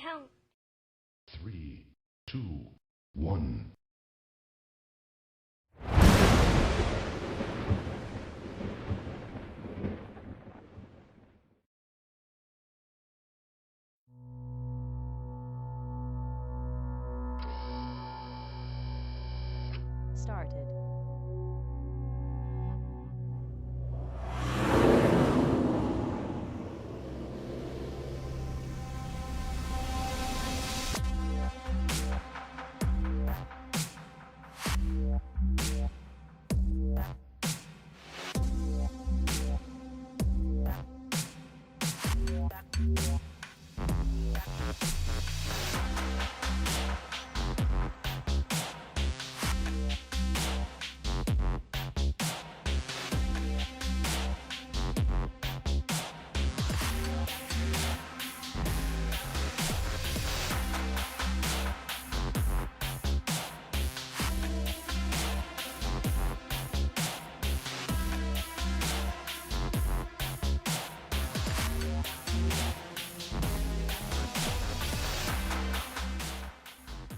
count. 3, 2, 1. Started.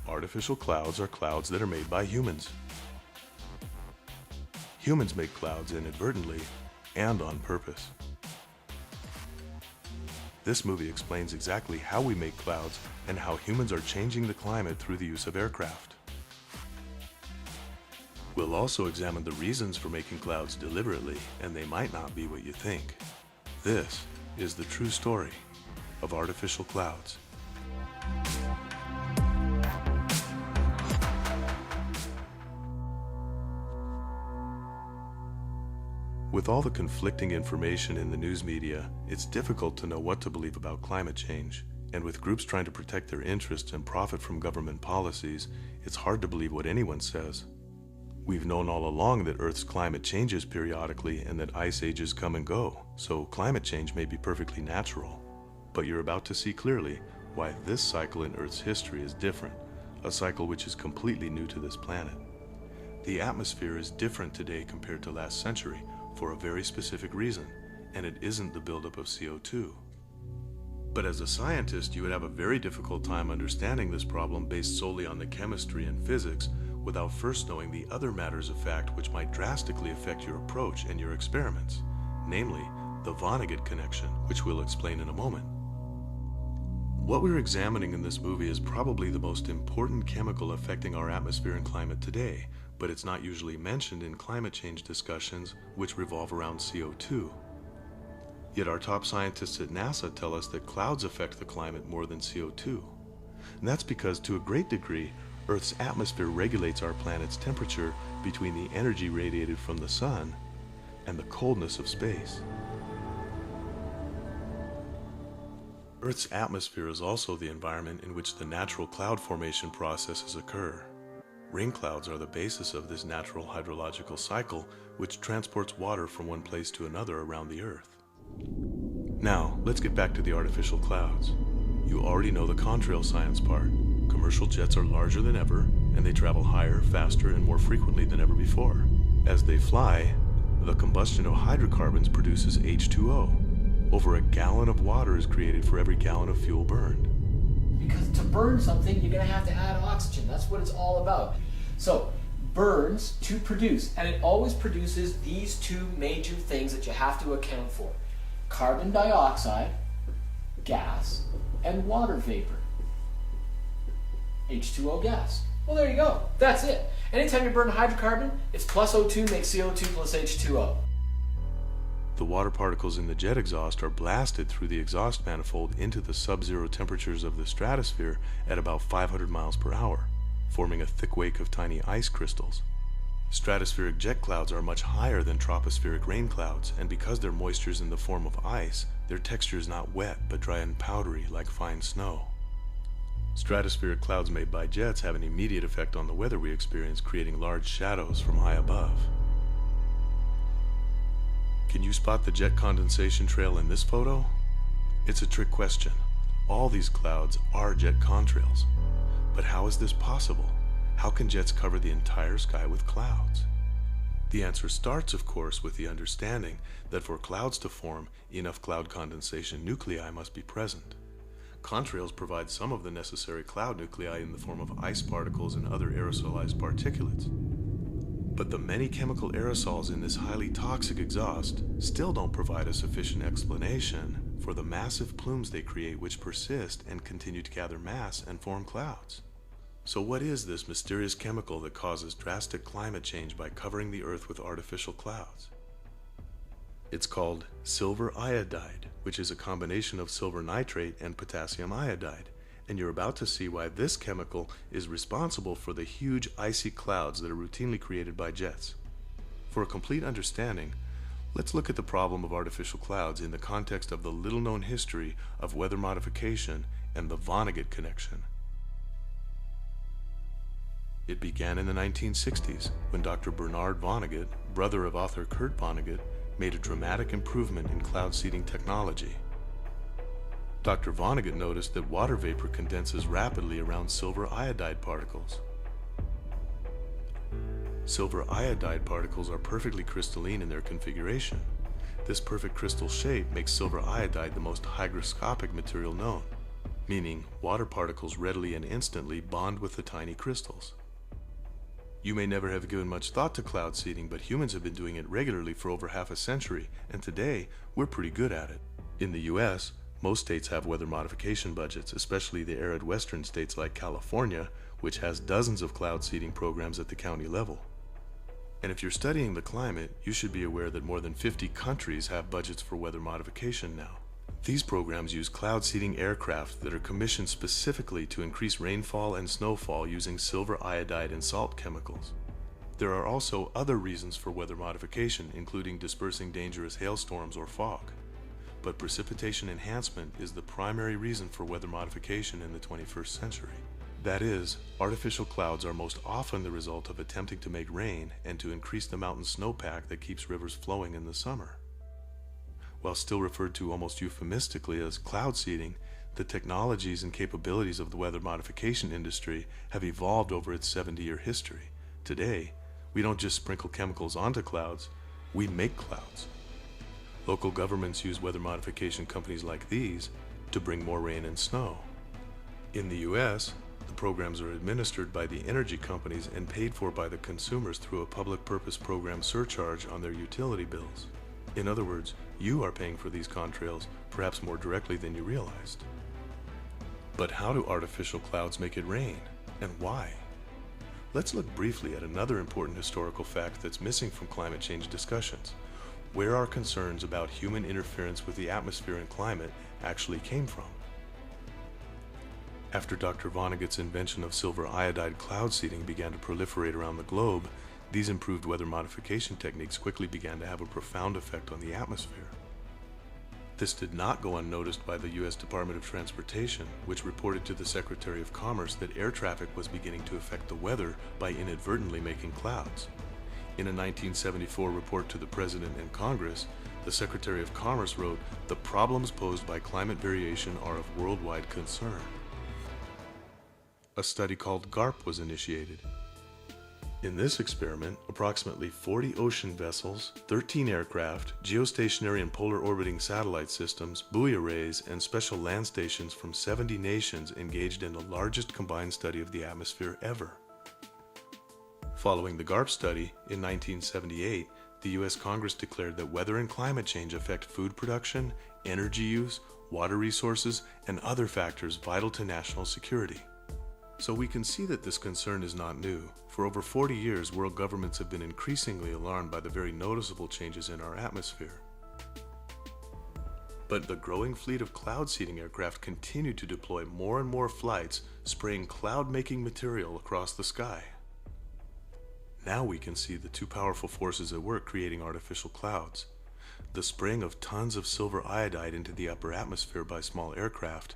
Artificial clouds are clouds that are made by humans. Humans make clouds inadvertently and on purpose. This movie explains exactly how we make clouds and how humans are changing the climate through the use of aircraft. We'll also examine the reasons for making clouds deliberately, and they might not be what you think. This is the true story of artificial clouds. With all the conflicting information in the news media, it's difficult to know what to believe about climate change. And with groups trying to protect their interests and profit from government policies, it's hard to believe what anyone says. We've known all along that Earth's climate changes periodically and that ice ages come and go, so climate change may be perfectly natural. But you're about to see clearly why this cycle in Earth's history is different, a cycle which is completely new to this planet. The atmosphere is different today compared to last century, for a very specific reason, and it isn't the buildup of CO2. But as a scientist, you would have a very difficult time understanding this problem based solely on the chemistry and physics without first knowing the other matters of fact which might drastically affect your approach and your experiments, namely the Vonnegut connection, which we'll explain in a moment. What we're examining in this movie is probably the most important chemical affecting our atmosphere and climate today, but it's not usually mentioned in climate change discussions which revolve around CO2. Yet our top scientists at NASA tell us that clouds affect the climate more than CO2. And that's because, to a great degree, Earth's atmosphere regulates our planet's temperature between the energy radiated from the sun and the coldness of space. Earth's atmosphere is also the environment in which the natural cloud formation processes occur. Rain clouds are the basis of this natural hydrological cycle, which transports water from one place to another around the Earth. Now, let's get back to the artificial clouds. You already know the contrail science part. Commercial jets are larger than ever, and they travel higher, faster, and more frequently than ever before. As they fly, the combustion of hydrocarbons produces H2O. Over a gallon of water is created for every gallon of fuel burned. Because to burn something, you're going to have to add oxygen. That's what it's all about. So, burns to produce, and it always produces these two major things that you have to account for. Carbon dioxide, gas, and water vapor. H2O gas. Well, there you go. That's it. Anytime you burn hydrocarbon, it's plus O2 makes CO2 plus H2O. The water particles in the jet exhaust are blasted through the exhaust manifold into the sub-zero temperatures of the stratosphere at about 500 miles per hour, forming a thick wake of tiny ice crystals. Stratospheric jet clouds are much higher than tropospheric rain clouds, and because their moisture is in the form of ice, their texture is not wet but dry and powdery like fine snow. Stratospheric clouds made by jets have an immediate effect on the weather we experience, creating large shadows from high above. Can you spot the jet condensation trail in this photo? It's a trick question. All these clouds are jet contrails. But how is this possible? How can jets cover the entire sky with clouds? The answer starts, of course, with the understanding that for clouds to form, enough cloud condensation nuclei must be present. Contrails provide some of the necessary cloud nuclei in the form of ice particles and other aerosolized particulates. But the many chemical aerosols in this highly toxic exhaust still don't provide a sufficient explanation for the massive plumes they create, which persist and continue to gather mass and form clouds. So what is this mysterious chemical that causes drastic climate change by covering the Earth with artificial clouds? It's called silver iodide, which is a combination of silver nitrate and potassium iodide. And you're about to see why this chemical is responsible for the huge icy clouds that are routinely created by jets. For a complete understanding, let's look at the problem of artificial clouds in the context of the little-known history of weather modification and the Vonnegut connection. It began in the 1960s when Dr. Bernard Vonnegut, brother of author Kurt Vonnegut, made a dramatic improvement in cloud seeding technology. Dr. Vonnegut noticed that water vapor condenses rapidly around silver iodide particles. Silver iodide particles are perfectly crystalline in their configuration. This perfect crystal shape makes silver iodide the most hygroscopic material known, meaning water particles readily and instantly bond with the tiny crystals. You may never have given much thought to cloud seeding, but humans have been doing it regularly for over half a century, and today we're pretty good at it. In the US, most states have weather modification budgets, especially the arid western states like California, which has dozens of cloud seeding programs at the county level. And if you're studying the climate, you should be aware that more than 50 countries have budgets for weather modification now. These programs use cloud seeding aircraft that are commissioned specifically to increase rainfall and snowfall using silver iodide and salt chemicals. There are also other reasons for weather modification, including dispersing dangerous hailstorms or fog. But precipitation enhancement is the primary reason for weather modification in the 21st century. That is, artificial clouds are most often the result of attempting to make rain and to increase the mountain snowpack that keeps rivers flowing in the summer. While still referred to almost euphemistically as cloud seeding, the technologies and capabilities of the weather modification industry have evolved over its 70-year history. Today, we don't just sprinkle chemicals onto clouds, we make clouds. Local governments use weather modification companies like these to bring more rain and snow. In the US, the programs are administered by the energy companies and paid for by the consumers through a public purpose program surcharge on their utility bills. In other words, you are paying for these contrails perhaps more directly than you realized. But how do artificial clouds make it rain, and why? Let's look briefly at another important historical fact that's missing from climate change discussions: where our concerns about human interference with the atmosphere and climate actually came from. After Dr. Vonnegut's invention of silver iodide cloud seeding began to proliferate around the globe, these improved weather modification techniques quickly began to have a profound effect on the atmosphere. This did not go unnoticed by the U.S. Department of Transportation, which reported to the Secretary of Commerce that air traffic was beginning to affect the weather by inadvertently making clouds. In a 1974 report to the President and Congress, the Secretary of Commerce wrote, "The problems posed by climate variation are of worldwide concern." A study called GARP was initiated. In this experiment, approximately 40 ocean vessels, 13 aircraft, geostationary and polar orbiting satellite systems, buoy arrays, and special land stations from 70 nations engaged in the largest combined study of the atmosphere ever. Following the GARP study, in 1978, the U.S. Congress declared that weather and climate change affect food production, energy use, water resources, and other factors vital to national security. So we can see that this concern is not new. For over 40 years, world governments have been increasingly alarmed by the very noticeable changes in our atmosphere. But the growing fleet of cloud seeding aircraft continue to deploy more and more flights, spraying cloud-making material across the sky. Now we can see the two powerful forces at work creating artificial clouds: the spraying of tons of silver iodide into the upper atmosphere by small aircraft,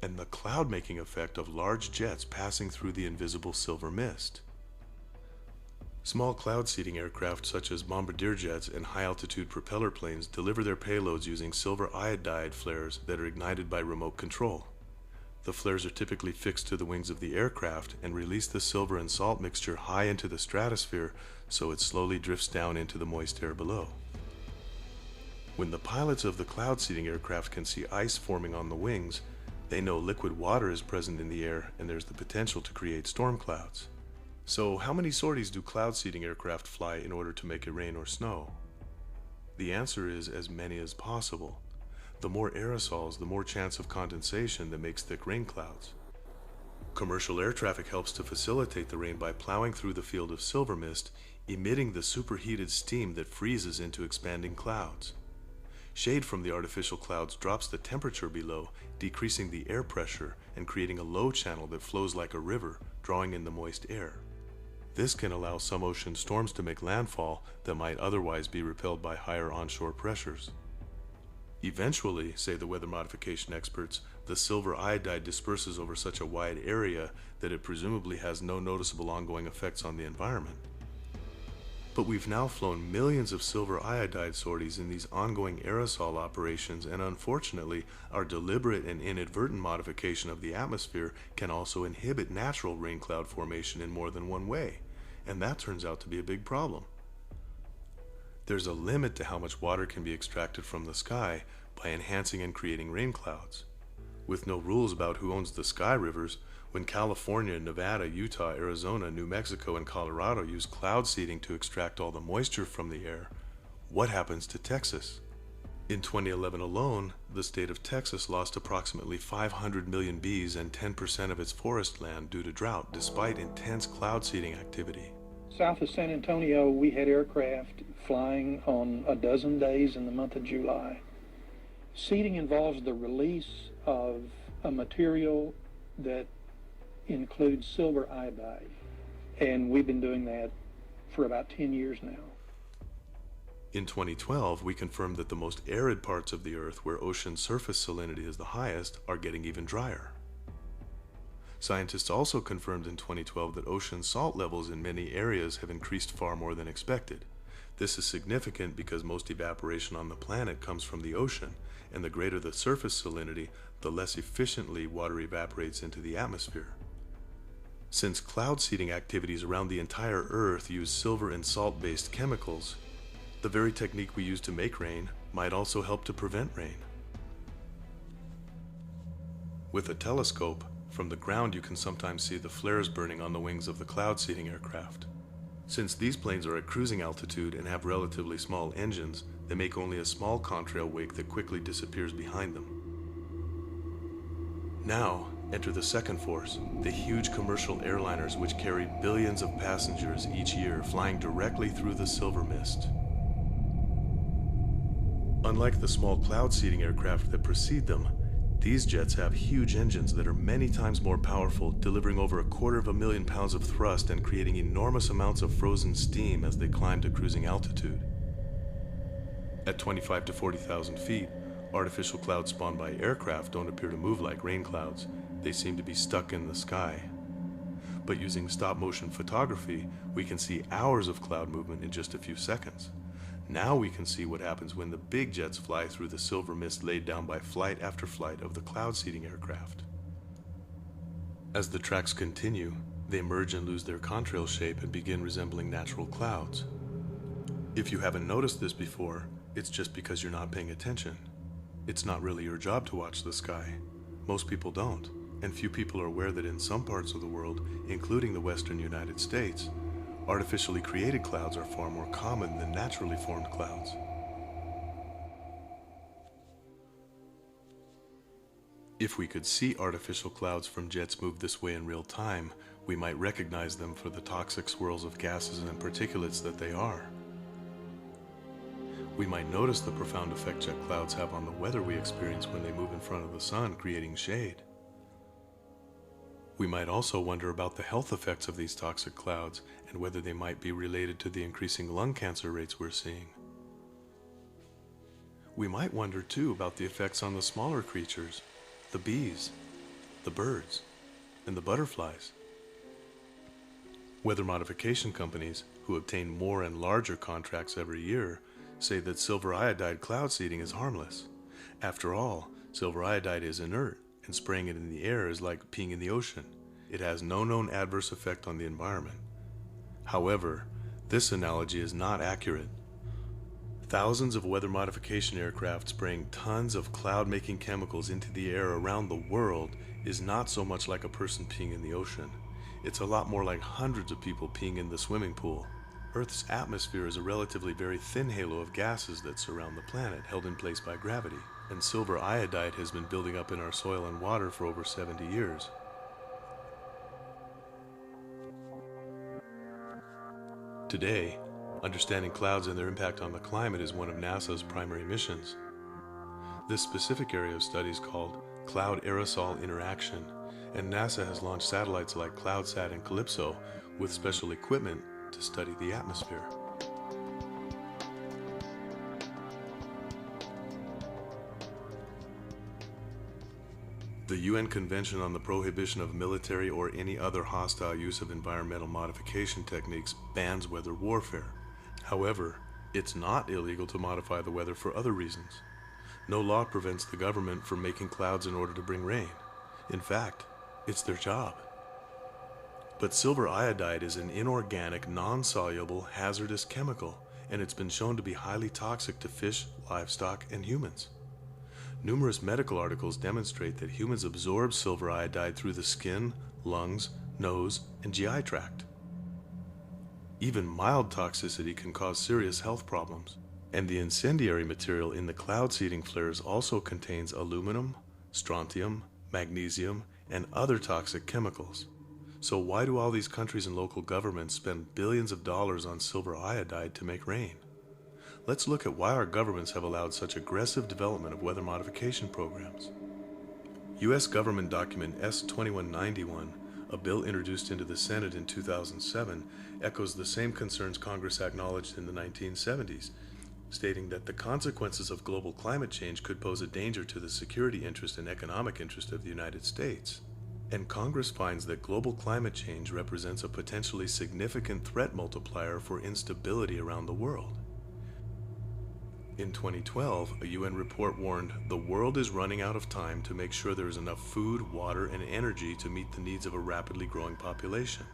and the cloud-making effect of large jets passing through the invisible silver mist. Small cloud seeding aircraft such as bombardier jets and high-altitude propeller planes deliver their payloads using silver iodide flares that are ignited by remote control. The flares are typically fixed to the wings of the aircraft and release the silver and salt mixture high into the stratosphere so it slowly drifts down into the moist air below. When the pilots of the cloud seeding aircraft can see ice forming on the wings, They know liquid water is present in the air and there's the potential to create storm clouds. So how many sorties do cloud seeding aircraft fly in order to make it rain or snow? The answer is as many as possible. The more aerosols, the more chance of condensation that makes thick rain clouds. Commercial air traffic helps to facilitate the rain by plowing through the field of silver mist, emitting the superheated steam that freezes into expanding clouds. Shade from the artificial clouds drops the temperature below, decreasing the air pressure and creating a low channel that flows like a river, drawing in the moist air. This can allow some ocean storms to make landfall that might otherwise be repelled by higher onshore pressures. Eventually, say the weather modification experts, the silver iodide disperses over such a wide area that it presumably has no noticeable ongoing effects on the environment. But we've now flown millions of silver iodide sorties in these ongoing aerosol operations, and unfortunately, our deliberate and inadvertent modification of the atmosphere can also inhibit natural rain cloud formation in more than one way, and that turns out to be a big problem. There's a limit to how much water can be extracted from the sky by enhancing and creating rain clouds. With no rules about who owns the sky rivers, when California, Nevada, Utah, Arizona, New Mexico, and Colorado use cloud seeding to extract all the moisture from the air, what happens to Texas? In 2011 alone, the state of Texas lost approximately 500 million bees and 10% of its forest land due to drought, despite intense cloud seeding activity. South of San Antonio, we had aircraft flying on a dozen days in the month of July. Seeding involves the release of a material that includes silver iodide, and we've been doing that for about 10 years now. In 2012, we confirmed that the most arid parts of the Earth, where ocean surface salinity is the highest, are getting even drier. Scientists also confirmed in 2012 that ocean salt levels in many areas have increased far more than expected. This is significant because most evaporation on the planet comes from the ocean, and the greater the surface salinity, the less efficiently water evaporates into the atmosphere. Since cloud seeding activities around the entire Earth use silver and salt-based chemicals, the very technique we use to make rain might also help to prevent rain. With a telescope, from the ground you can sometimes see the flares burning on the wings of the cloud seeding aircraft. Since these planes are at cruising altitude and have relatively small engines, they make only a small contrail wake that quickly disappears behind them. Now, enter the second force, the huge commercial airliners which carry billions of passengers each year flying directly through the silver mist. Unlike the small cloud seeding aircraft that precede them, these jets have huge engines that are many times more powerful, delivering over 250,000 pounds of thrust and creating enormous amounts of frozen steam as they climb to cruising altitude. At 25 to 40,000 feet, artificial clouds spawned by aircraft don't appear to move like rain clouds. They seem to be stuck in the sky. But using stop-motion photography, we can see hours of cloud movement in just a few seconds. Now we can see what happens when the big jets fly through the silver mist laid down by flight after flight of the cloud seeding aircraft. As the tracks continue, they merge and lose their contrail shape and begin resembling natural clouds. If you haven't noticed this before, it's just because you're not paying attention. It's not really your job to watch the sky. Most people don't, and few people are aware that in some parts of the world, including the western United States, artificially created clouds are far more common than naturally formed clouds. If we could see artificial clouds from jets move this way in real time, we might recognize them for the toxic swirls of gases and particulates that they are. We might notice the profound effect jet clouds have on the weather we experience when they move in front of the sun, creating shade. We might also wonder about the health effects of these toxic clouds and whether they might be related to the increasing lung cancer rates we're seeing. We might wonder too about the effects on the smaller creatures, the bees, the birds, and the butterflies. Weather modification companies, who obtain more and larger contracts every year, say that silver iodide cloud seeding is harmless. After all, silver iodide is inert, and spraying it in the air is like peeing in the ocean. It has no known adverse effect on the environment. However, this analogy is not accurate. Thousands of weather modification aircraft spraying tons of cloud-making chemicals into the air around the world is not so much like a person peeing in the ocean. It's a lot more like hundreds of people peeing in the swimming pool. Earth's atmosphere is a relatively very thin halo of gases that surround the planet, held in place by gravity, and silver iodide has been building up in our soil and water for over 70 years. Today, understanding clouds and their impact on the climate is one of NASA's primary missions. This specific area of study is called cloud aerosol interaction, and NASA has launched satellites like CloudSat and Calypso with special equipment to study the atmosphere. The UN Convention on the Prohibition of Military or any other hostile use of environmental modification techniques bans weather warfare. However, it's not illegal to modify the weather for other reasons. No law prevents the government from making clouds in order to bring rain. In fact, it's their job. But silver iodide is an inorganic, non-soluble, hazardous chemical, and it's been shown to be highly toxic to fish, livestock, and humans. Numerous medical articles demonstrate that humans absorb silver iodide through the skin, lungs, nose, and GI tract. Even mild toxicity can cause serious health problems, and the incendiary material in the cloud seeding flares also contains aluminum, strontium, magnesium, and other toxic chemicals. So why do all these countries and local governments spend billions of dollars on silver iodide to make rain? Let's look at why our governments have allowed such aggressive development of weather modification programs. U.S. government document S-2191, a bill introduced into the Senate in 2007, echoes the same concerns Congress acknowledged in the 1970s, stating that the consequences of global climate change could pose a danger to the security interest and economic interest of the United States. And Congress finds that global climate change represents a potentially significant threat multiplier for instability around the world. In 2012, a UN report warned the world is running out of time to make sure there is enough food, water, and energy to meet the needs of a rapidly growing population.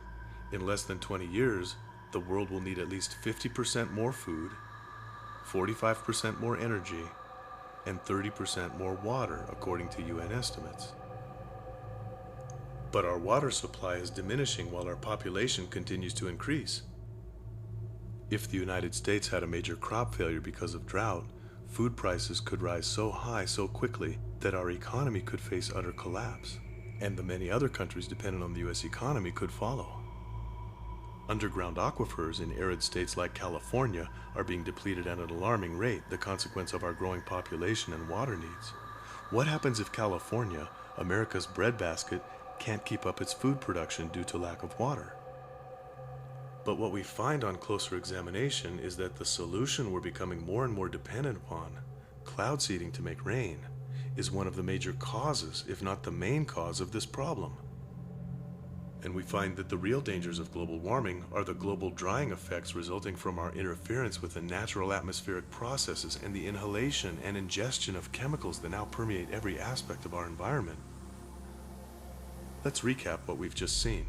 In less than 20 years, the world will need at least 50% more food, 45% more energy, and 30% more water, according to UN estimates. But our water supply is diminishing while our population continues to increase. If the United States had a major crop failure because of drought, food prices could rise so high so quickly that our economy could face utter collapse, and the many other countries dependent on the U.S. economy could follow. Underground aquifers in arid states like California are being depleted at an alarming rate, the consequence of our growing population and water needs. What happens if California, America's breadbasket, can't keep up its food production due to lack of water? But what we find on closer examination is that the solution we're becoming more and more dependent upon, cloud seeding to make rain, is one of the major causes, if not the main cause, of this problem. And we find that the real dangers of global warming are the global drying effects resulting from our interference with the natural atmospheric processes and the inhalation and ingestion of chemicals that now permeate every aspect of our environment. Let's recap what we've just seen.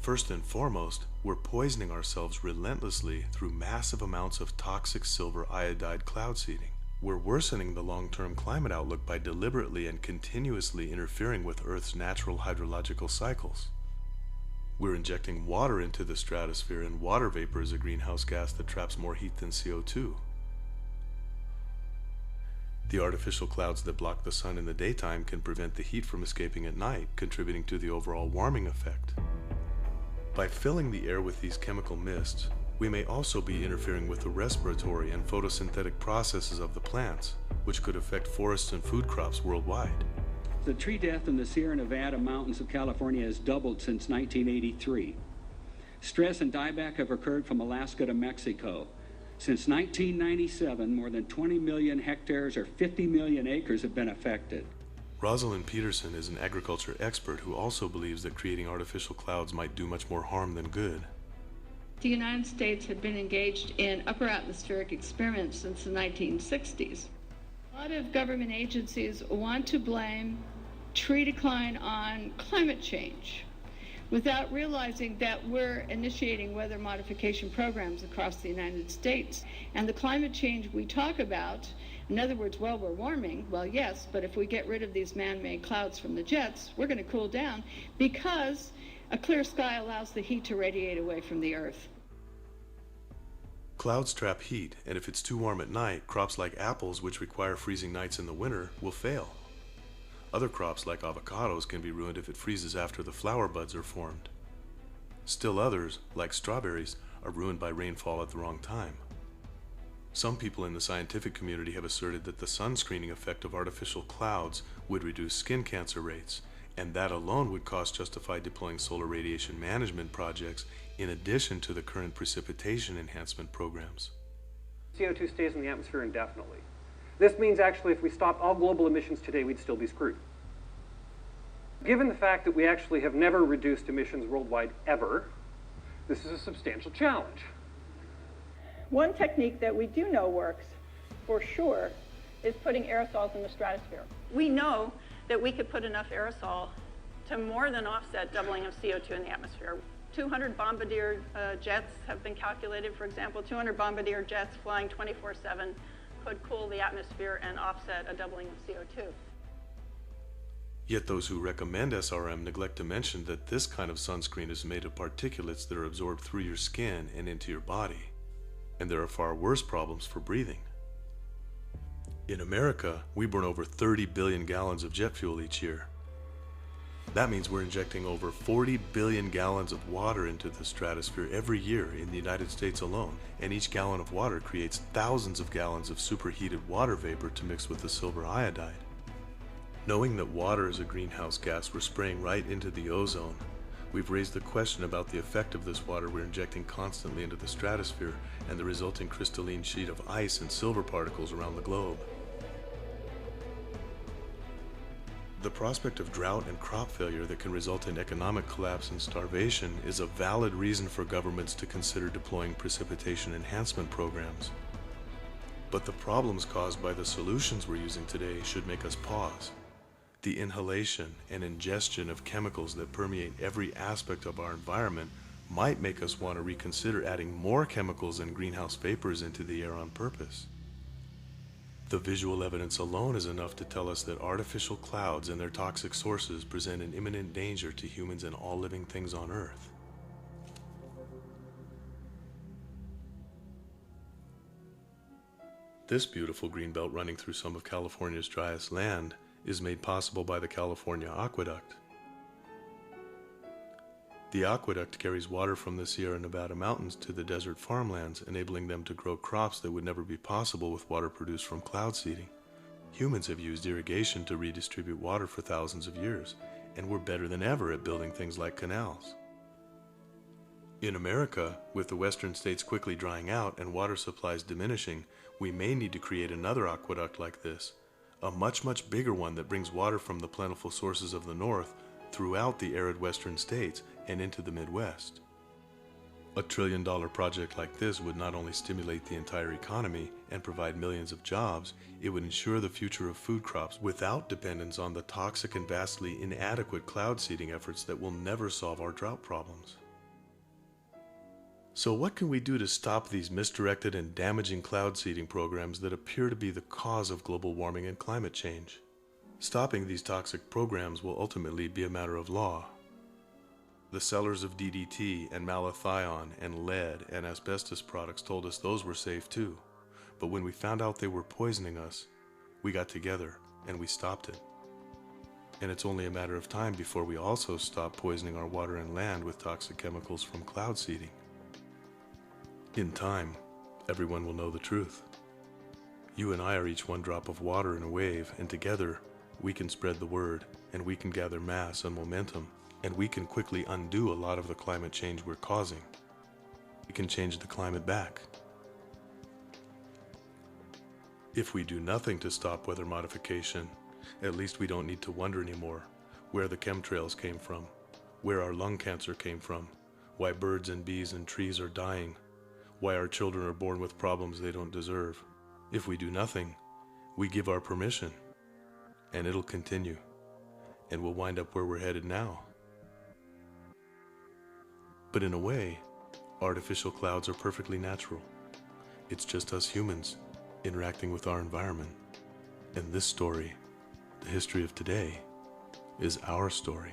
First and foremost, we're poisoning ourselves relentlessly through massive amounts of toxic silver iodide cloud seeding. We're worsening the long-term climate outlook by deliberately and continuously interfering with Earth's natural hydrological cycles. We're injecting water into the stratosphere, and water vapor is a greenhouse gas that traps more heat than CO2. The artificial clouds that block the sun in the daytime can prevent the heat from escaping at night, contributing to the overall warming effect. By filling the air with these chemical mists, we may also be interfering with the respiratory and photosynthetic processes of the plants, which could affect forests and food crops worldwide. The tree death in the Sierra Nevada mountains of California has doubled since 1983. Stress and dieback have occurred from Alaska to Mexico. Since 1997, more than 20 million hectares or 50 million acres have been affected. Rosalind Peterson is an agriculture expert who also believes that creating artificial clouds might do much more harm than good. The United States had been engaged in upper atmospheric experiments since the 1960s. A lot of government agencies want to blame tree decline on climate change. without realizing that we're initiating weather modification programs across the United States. And the climate change we talk about, in other words, well, we're warming, well, yes, but if we get rid of these man-made clouds from the jets, we're going to cool down because a clear sky allows the heat to radiate away from the Earth. Clouds trap heat, and if it's too warm at night, crops like apples, which require freezing nights in the winter, will fail. Other crops like avocados can be ruined if it freezes after the flower buds are formed. Still others, like strawberries, are ruined by rainfall at the wrong time. Some people in the scientific community have asserted that the sunscreening effect of artificial clouds would reduce skin cancer rates, and that alone would cost justify deploying solar radiation management projects in addition to the current precipitation enhancement programs. CO2 stays in the atmosphere indefinitely. This means actually if we stopped all global emissions today, we'd still be screwed. Given the fact that we actually have never reduced emissions worldwide ever, this is a substantial challenge. One technique that we do know works for sure is putting aerosols in the stratosphere. We know that we could put enough aerosol to more than offset doubling of CO2 in the atmosphere. 200 bombardier jets have been calculated, for example. 200 bombardier jets flying 24/7 could cool the atmosphere and offset a doubling of CO2. Yet those who recommend SRM neglect to mention that this kind of sunscreen is made of particulates that are absorbed through your skin and into your body. And there are far worse problems for breathing. In America, we burn over 30 billion gallons of jet fuel each year. That means we're injecting over 40 billion gallons of water into the stratosphere every year in the United States alone, and each gallon of water creates thousands of gallons of superheated water vapor to mix with the silver iodide. Knowing that water is a greenhouse gas we're spraying right into the ozone, we've raised the question about the effect of this water we're injecting constantly into the stratosphere and the resulting crystalline sheet of ice and silver particles around the globe. The prospect of drought and crop failure that can result in economic collapse and starvation is a valid reason for governments to consider deploying precipitation enhancement programs. But the problems caused by the solutions we're using today should make us pause. The inhalation and ingestion of chemicals that permeate every aspect of our environment might make us want to reconsider adding more chemicals and greenhouse vapors into the air on purpose. The visual evidence alone is enough to tell us that artificial clouds and their toxic sources present an imminent danger to humans and all living things on Earth. This beautiful greenbelt running through some of California's driest land is made possible by the California Aqueduct. The aqueduct carries water from the Sierra Nevada mountains to the desert farmlands, enabling them to grow crops that would never be possible with water produced from cloud seeding. Humans have used irrigation to redistribute water for thousands of years, and we're better than ever at building things like canals. In America, with the western states quickly drying out and water supplies diminishing, we may need to create another aqueduct like this, a much bigger one that brings water from the plentiful sources of the north throughout the arid western states and into the Midwest. A $1 trillion project like this would not only stimulate the entire economy and provide millions of jobs, it would ensure the future of food crops without dependence on the toxic and vastly inadequate cloud seeding efforts that will never solve our drought problems. So what can we do to stop these misdirected and damaging cloud seeding programs that appear to be the cause of global warming and climate change? Stopping these toxic programs will ultimately be a matter of law. The sellers of DDT and malathion and lead and asbestos products told us those were safe too. But when we found out they were poisoning us, we got together and we stopped it. And it's only a matter of time before we also stop poisoning our water and land with toxic chemicals from cloud seeding. In time, everyone will know the truth. You and I are each one drop of water in a wave, and together we can spread the word, and we can gather mass and momentum, and we can quickly undo a lot of the climate change we're causing. We can change the climate back. If we do nothing to stop weather modification, at least we don't need to wonder anymore where the chemtrails came from, where our lung cancer came from, why birds and bees and trees are dying, why our children are born with problems they don't deserve. If we do nothing, we give our permission, and it'll continue, and we'll wind up where we're headed now. But in a way, artificial clouds are perfectly natural. It's just us humans interacting with our environment. And this story, the history of today, is our story.